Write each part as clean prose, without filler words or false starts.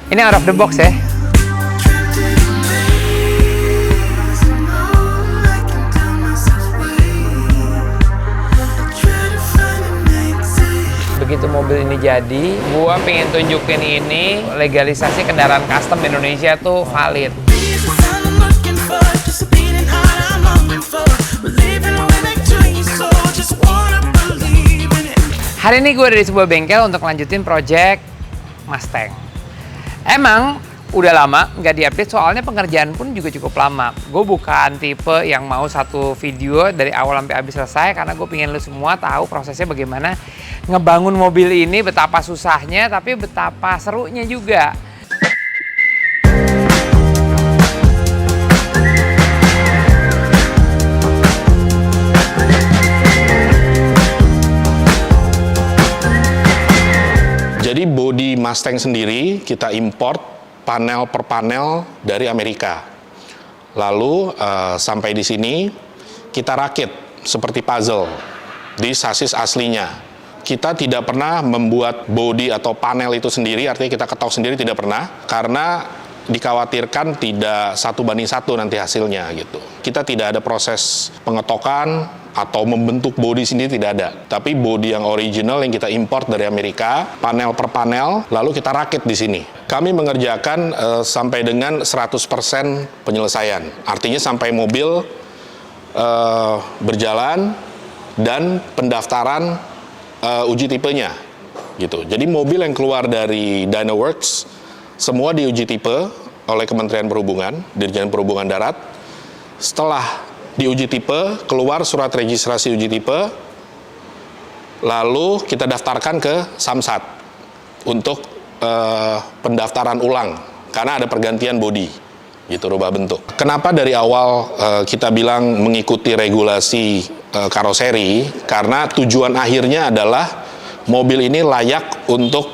Ini out of the box ya. Begitu mobil ini jadi, gua pengen tunjukin ini legalisasi kendaraan custom Indonesia tuh valid. Hari ini gue ada di sebuah bengkel untuk lanjutin project Mustang. Emang udah lama nggak diupdate, soalnya pengerjaan pun juga cukup lama. Gue bukan tipe yang mau satu video dari awal sampai habis selesai, karena gue pengen lu semua tahu prosesnya bagaimana ngebangun mobil ini, betapa susahnya tapi betapa serunya juga. Jadi bodi Mustang sendiri kita import panel per panel dari Amerika. Lalu sampai di sini kita rakit seperti puzzle di sasis aslinya. Kita tidak pernah membuat bodi atau panel itu sendiri, artinya kita ketok sendiri tidak pernah, karena dikhawatirkan tidak 1:1 nanti hasilnya gitu. Kita tidak ada proses pengetokan atau membentuk bodi sendiri, tidak ada. Tapi bodi yang original yang kita import dari Amerika, panel per panel, lalu kita rakit di sini. Kami mengerjakan sampai dengan 100% penyelesaian. Artinya sampai mobil berjalan dan pendaftaran uji tipenya gitu. Jadi mobil yang keluar dari Dynaworks semua diuji tipe oleh Kementerian Perhubungan, Dirjen Perhubungan Darat. Setelah diuji tipe, keluar surat registrasi uji tipe, lalu kita daftarkan ke Samsat untuk pendaftaran ulang, karena ada pergantian bodi, gitu, rubah bentuk. Kenapa dari awal kita bilang mengikuti regulasi karoseri? Karena tujuan akhirnya adalah mobil ini layak untuk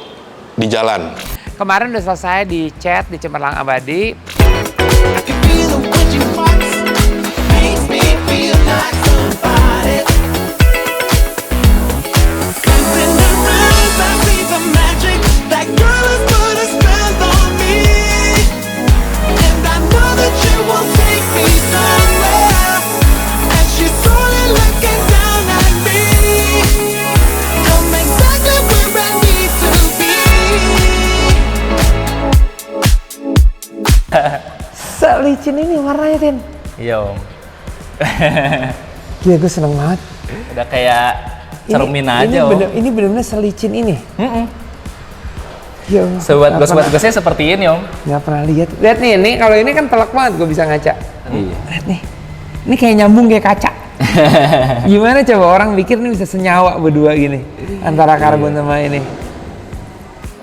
di jalan. Kemarin udah selesai dicat di Cemerlang Abadi. Selicin ini warnanya, Tin. Iya, Om. Gila, gue seneng banget. Udah kayak cermin aja, Om. Ini bener-bener selicin ini. Ya, Sobat gosnya seperti ini, Om. Nggak pernah lihat. Lihat nih, ini kalau ini kan telak banget, gue bisa ngaca. Iya. Lihat nih, ini kayak nyambung kayak kaca. Gimana coba orang pikir ini bisa senyawa berdua gini antara karbon sama ini.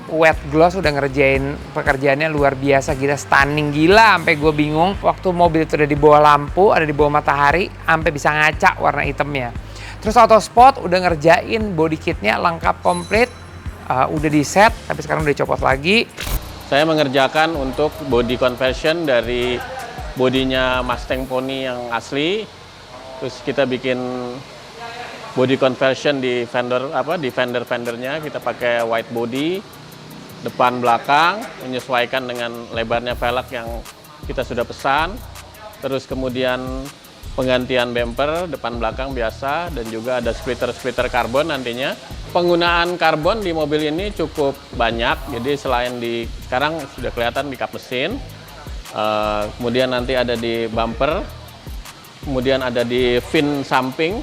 Wet Gloss udah ngerjain pekerjaannya luar biasa, gila, stunning, gila, sampai gue bingung waktu mobil itu udah di bawah lampu, ada di bawah matahari, sampai bisa ngaca warna hitamnya. Terus Autosport udah ngerjain body kitnya lengkap komplit, udah di set, tapi sekarang udah copot lagi. Saya mengerjakan untuk body conversion dari bodinya Mustang Pony yang asli, terus kita bikin body conversion di fender-fendernya, kita pakai white body. Depan belakang menyesuaikan dengan lebarnya velg yang kita sudah pesan, terus kemudian penggantian bumper depan belakang biasa, dan juga ada splitter karbon nantinya. Penggunaan karbon di mobil ini cukup banyak, jadi selain sekarang sudah kelihatan di kap mesin, kemudian nanti ada di bumper, kemudian ada di fin samping,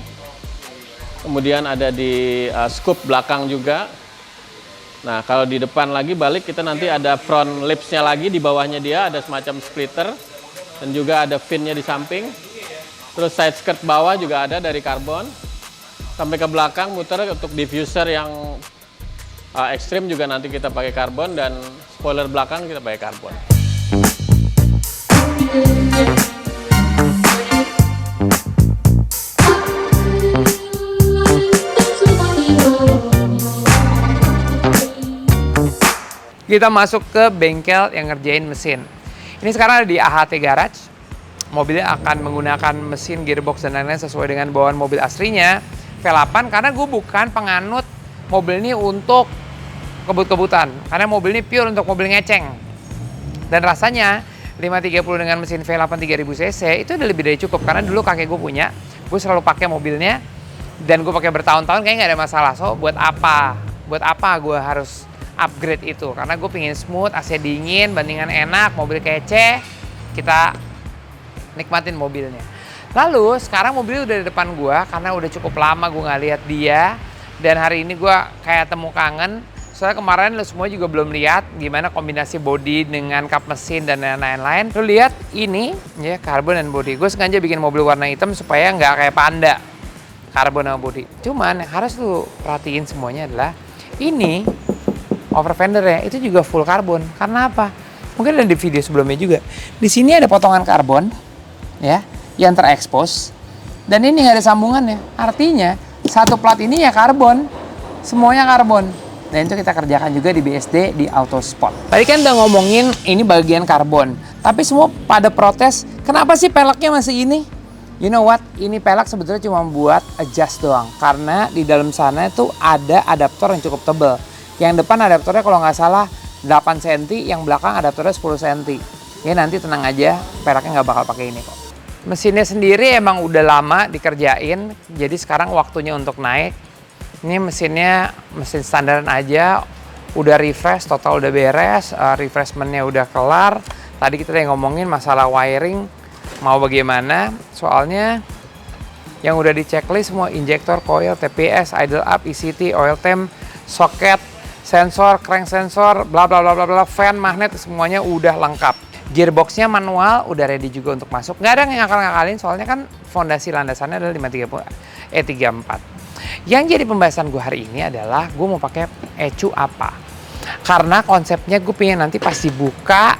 kemudian ada di scoop belakang juga. Nah, kalau di depan lagi balik, kita nanti ada front lipsnya lagi, di bawahnya dia ada semacam splitter, dan juga ada finnya di samping. Terus side skirt bawah juga ada dari karbon. Sampai ke belakang muter untuk diffuser yang ekstrim juga nanti kita pakai karbon, dan spoiler belakang kita pakai karbon. Kita masuk ke bengkel yang ngerjain mesin. Ini sekarang ada di AHT Garage. Mobilnya akan menggunakan mesin gearbox dan lain-lain sesuai dengan bawaan mobil aslinya V8, karena gue bukan penganut mobil ini untuk kebut-kebutan, karena mobil ini pure untuk mobil ngeceng. Dan rasanya 530 dengan mesin V8 3000 cc itu udah lebih dari cukup. Karena dulu kakek gue punya, gue selalu pakai mobilnya dan gue pakai bertahun-tahun kayaknya nggak ada masalah. So buat apa? Buat apa gue harus upgrade itu? Karena gue pingin smooth, AC dingin, bandingan enak, mobil kece, kita nikmatin mobilnya. Lalu sekarang mobilnya udah di depan gue karena udah cukup lama gue nggak lihat dia. Dan hari ini gue kayak temu kangen. Soalnya kemarin lo semua juga belum lihat gimana kombinasi body dengan kap mesin dan lain-lain. Lo lihat ini ya, karbon dan body. Gue sengaja bikin mobil warna hitam supaya nggak kayak Panda, karbon sama body. Cuman yang harus lo perhatiin semuanya adalah ini over fender ya, itu juga full karbon. Karena apa? Mungkin ada di video sebelumnya juga. Di sini ada potongan karbon ya yang terekspos dan ini nggak ada sambungannya. Artinya satu plat ini ya karbon, semuanya karbon. Dan itu kita kerjakan juga di BSD di Autosport. Tadi kan udah ngomongin ini bagian karbon, tapi semua pada protes, kenapa sih peleknya masih ini? You know what? Ini pelek sebetulnya cuma buat adjust doang, karena di dalam sana itu ada adaptor yang cukup tebal. Yang depan adaptornya kalau nggak salah 8 cm, yang belakang adaptornya 10 cm. Ya nanti tenang aja, peleknya nggak bakal pakai ini kok. Mesinnya sendiri emang udah lama dikerjain, jadi sekarang waktunya untuk naik. Ini mesinnya mesin standaran aja, udah refresh, total udah beres, refreshmentnya udah kelar. Tadi kita udah ngomongin masalah wiring, mau bagaimana, soalnya yang udah di checklist semua injektor, coil, TPS, idle up, ECT, oil temp, socket, sensor, crank sensor, bla bla bla bla bla, fan, magnet, semuanya udah lengkap. Gearboxnya manual, udah ready juga untuk masuk. Nggak ada yang ngakal-ngakalin, soalnya kan fondasi landasannya adalah 34. Yang jadi pembahasan gue hari ini adalah gue mau pakai ECU apa. Karena konsepnya gue pengen nanti pas dibuka,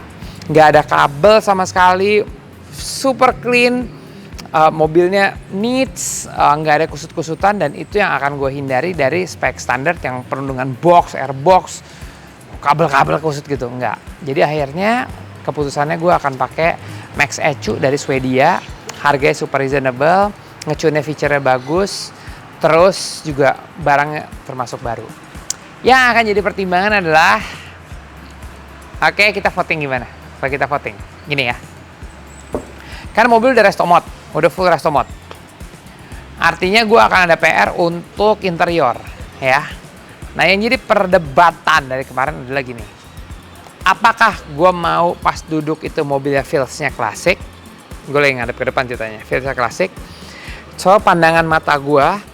nggak ada kabel sama sekali, super clean, mobilnya neats, nggak ada kusut-kusutan, dan itu yang akan gue hindari dari spek standar yang penuh dengan box, airbox, kabel-kabel kusut gitu, enggak. Jadi akhirnya keputusannya gue akan pakai Max ECU dari Swedia, harganya super reasonable, nge-tune-nya feature-nya bagus, terus juga barangnya termasuk baru. Yang akan jadi pertimbangan adalah, oke, kita voting gimana? Kalau kita voting, gini ya. Kan mobil udah resto mode, udah full resto mode. Artinya gue akan ada PR untuk interior, ya. Nah, yang jadi perdebatan dari kemarin adalah gini. Apakah gue mau pas duduk itu mobilnya feels-nya klasik? Gue lagi ngadep ke depan ceritanya, feels-nya klasik. So, pandangan mata gue,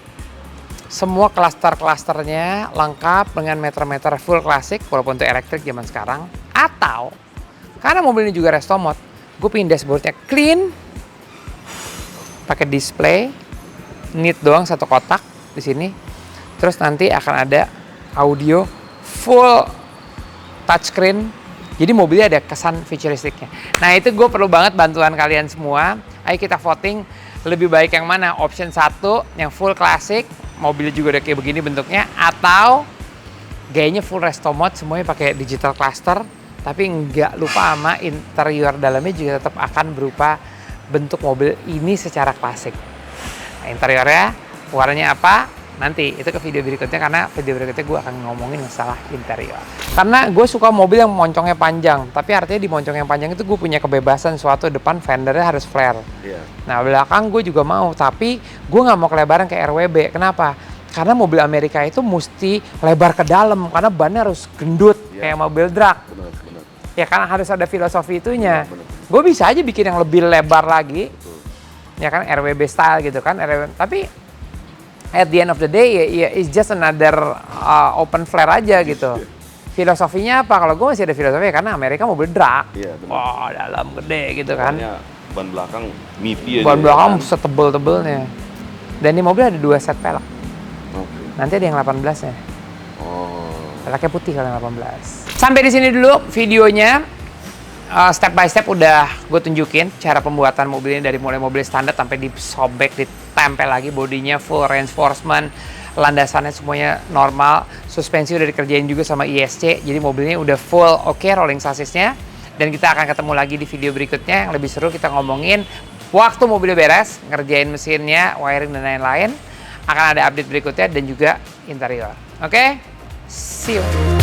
semua klaster-klasternya lengkap dengan meter-meter full klasik, walaupun itu elektrik zaman sekarang. Atau, karena mobil ini juga resto mode, gue pingin dashboardnya clean, pakai display, neat doang satu kotak di sini. Terus nanti akan ada audio full touchscreen. Jadi mobilnya ada kesan futuristiknya. Nah itu gue perlu banget bantuan kalian semua. Ayo kita voting lebih baik yang mana? Option 1 yang full klasik, mobilnya juga udah kayak begini bentuknya, atau gayanya full resto mode, semuanya pakai digital cluster, tapi nggak lupa sama interior dalamnya juga tetap akan berupa bentuk mobil ini secara klasik. Nah, interiornya warnanya apa? Nanti itu ke video berikutnya, karena video berikutnya gue akan ngomongin masalah interior. Karena gue suka mobil yang moncongnya panjang, tapi artinya di moncong yang panjang itu gue punya kebebasan suatu, depan fendernya harus flare. Nah belakang gue juga mau, tapi gue nggak mau kelebaran kayak RWB. Kenapa? Karena mobil Amerika itu mesti lebar ke dalam, karena bannya harus gendut kayak mobil drag. Ya kan harus ada filosofi itunya. Gue bisa aja bikin yang lebih lebar lagi, ya kan RWB style gitu kan. Tapi at the end of the day ya it's just another open flare aja gitu. Filosofinya apa? Kalau gue masih ada filosofi, karena Amerika mobil drag. Wah, dalam gede gitu kan. Ban belakang MIPI aja. Ban belakang setebel-tebelnya. Dan di mobil ada 2 set pelek. Nanti ada yang 18-nya. Peleknya putih kalau yang 18. Sampai di sini dulu videonya. Step by step udah gue tunjukin cara pembuatan mobilnya, dari mulai mobil standar sampai disobek, ditempel lagi bodinya, full reinforcement, landasannya semuanya normal, suspensi udah dikerjain juga sama ISC, jadi mobilnya udah full oke, rolling chassisnya. Dan kita akan ketemu lagi di video berikutnya yang lebih seru, kita ngomongin waktu mobilnya beres, ngerjain mesinnya, wiring dan lain-lain. Akan ada update berikutnya dan juga interior. Oke? See you.